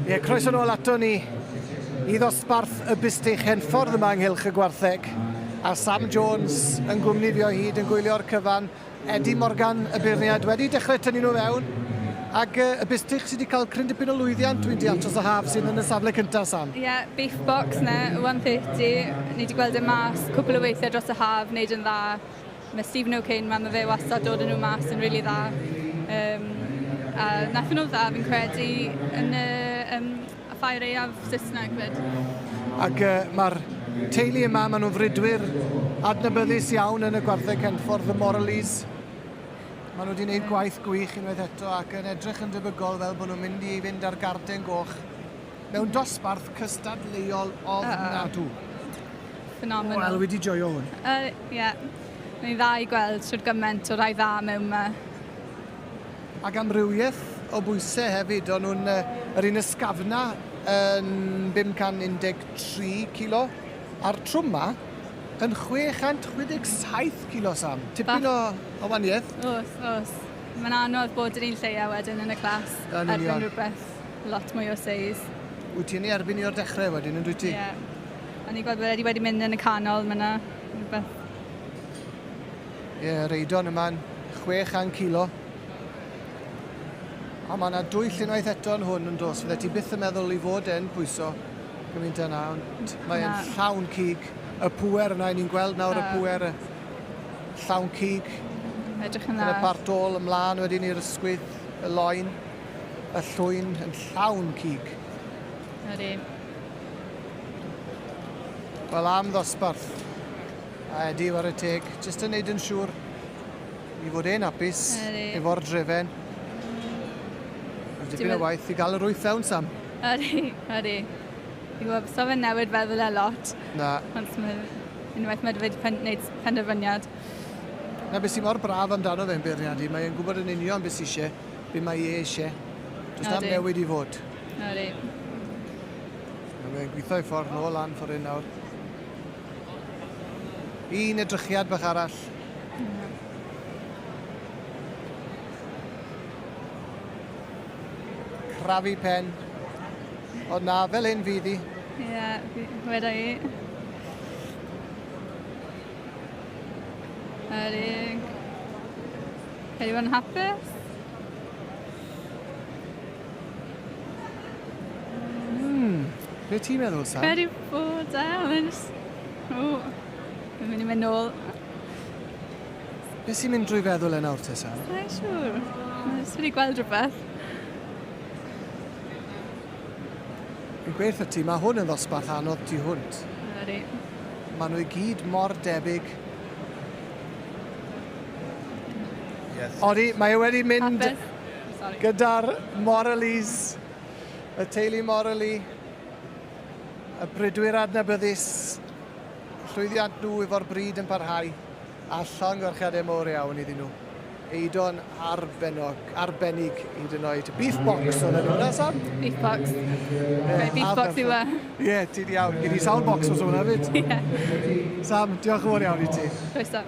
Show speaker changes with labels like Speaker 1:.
Speaker 1: Ie, croeso nôl ato ni I ddosbarth y Bustach Henffordd yma ynghylch y gwartheg. A Sam Jones yn gwmni fi o hyd yn gwylio'r cyfan. Eddie Morgan y beirniad wedi dechrau tynnu nhw fewn. Ac y Bustach sydd wedi cael cryn dipyn o lwyddiant dwi'n deall dros y haf sydd yn y safle cyntaf, Sam.
Speaker 2: Ie, beef box na, 130. Ni wedi gweld y mas cwbl o weithiau dros y haf, wneud yn dda. Mae Stephen O'Kane, mae fe wastad dod yn nhw mas yn rili dda. A nath nhw dda, fi'n credu, yn y ffair eiaf Saesneg fyd.
Speaker 1: Ac mae'r teulu yma, maen nhw'n frydwyr adnabyddus iawn yn y gwartheg Henffordd, y Morleys. Maen nhw wedi gwneud gwaith gwych unwaith eto ac yn edrych yn debygol fel bod nhw'n mynd I fynd ar garden goch mewn dosbarth cystadleuol ofnadw.
Speaker 2: Phenomenal.
Speaker 1: Wel, wedi joio hwn.
Speaker 2: Ie. Mae'n dda I gweld trwy'r gymaint o rai dda mewn yma.
Speaker 1: Ac amrywiaeth o bwysau hefyd, o'n nhw'n yr un ysgafna yn 513 kilo, a'r trwma yn 667 kilo, Sam. Tipyn o waniaeth.
Speaker 2: Os. Mae'n anodd bod yn un lleia wedyn yn y clas. Erbyn rhywbeth lot mwy o seis.
Speaker 1: Wyt ti'n ei erbyn I o'r dechrau wedyn, yn dwi ti?
Speaker 2: Ie. A ni gweld wedi mynd yn y canol, mae yna rhywbeth.
Speaker 1: Ie, reidon yma'n 600 kilo. A mae yna dwyll unwaith eto yn hwn yn dos. Fydde ti byth yn meddwl I fod e'n pwyso gymaint yna, ond mae'n llawn cig. Y pŵer yna, ni'n gweld nawr y pŵer, llawn cig.
Speaker 2: Edrych yn dda.
Speaker 1: Yn y part ôl ymlaen wedyn i'r ysgwydd, y loen, y llwyn yn llawn cig.
Speaker 2: Ydy.
Speaker 1: Wel am ddosbarth. A Eddie war y teg, jyst yn neud yn siŵr I fod e'n hapus efo'r drefen. Dipyn o waith I gael yr wyth fewn, Sam.
Speaker 2: Ydy. Fi'n gwybod, so fe'n newid feddwl e lot.
Speaker 1: Na.
Speaker 2: Ond unwaith mae wedi gwneud penderfyniad.
Speaker 1: Na beth sy'n mor braf amdano fe'n beirniadu. Mae'n gwybod yn union beth sy'n eisiau, beth mae I eisiau. Does na'm newid I fod.
Speaker 2: Ydy.
Speaker 1: Mae'n gweithio I ffordd nôl lan ffordd un nawr. Un edrychiad bach arall. Crafu pen. Ond na, fel hyn fydd I.
Speaker 2: Ie, weda I. Ydy. Credu bod yn hapus?
Speaker 1: Be ti'n meddwl, Sam?
Speaker 2: Credu bod Mae'n mynd I mynd nôl.
Speaker 1: Be sy'n mynd drwy feddwl e nawr te, Sam?
Speaker 2: Mae'n siŵr. Mae'n wedi gweld rhywbeth.
Speaker 1: Yn gweithio ti, mae hwn yn ddosbarth anodd tu hwnt.
Speaker 2: Ydy.
Speaker 1: Maen nhw I gyd mor debyg.
Speaker 3: Yes.
Speaker 1: Odi, mae e wedi mynd
Speaker 2: Hapus.
Speaker 1: gyda'r Morleys, y teulu Morley, y brydwyr adnabyddus, llwyddiant nhw efo'r bryd yn parhau, a llongyfarchiadau mawr iawn iddyn nhw. Eidon arbennig hyd yn oed. Beef box o'n nhw, na, Sam?
Speaker 2: Beef box. Beef box yw e.
Speaker 1: Ie, ti di iawn. Gyd I sawl box os hwnna fyd.
Speaker 2: Ie.
Speaker 1: Sam, diolch yn fawr iawn I ti.
Speaker 2: Croeso.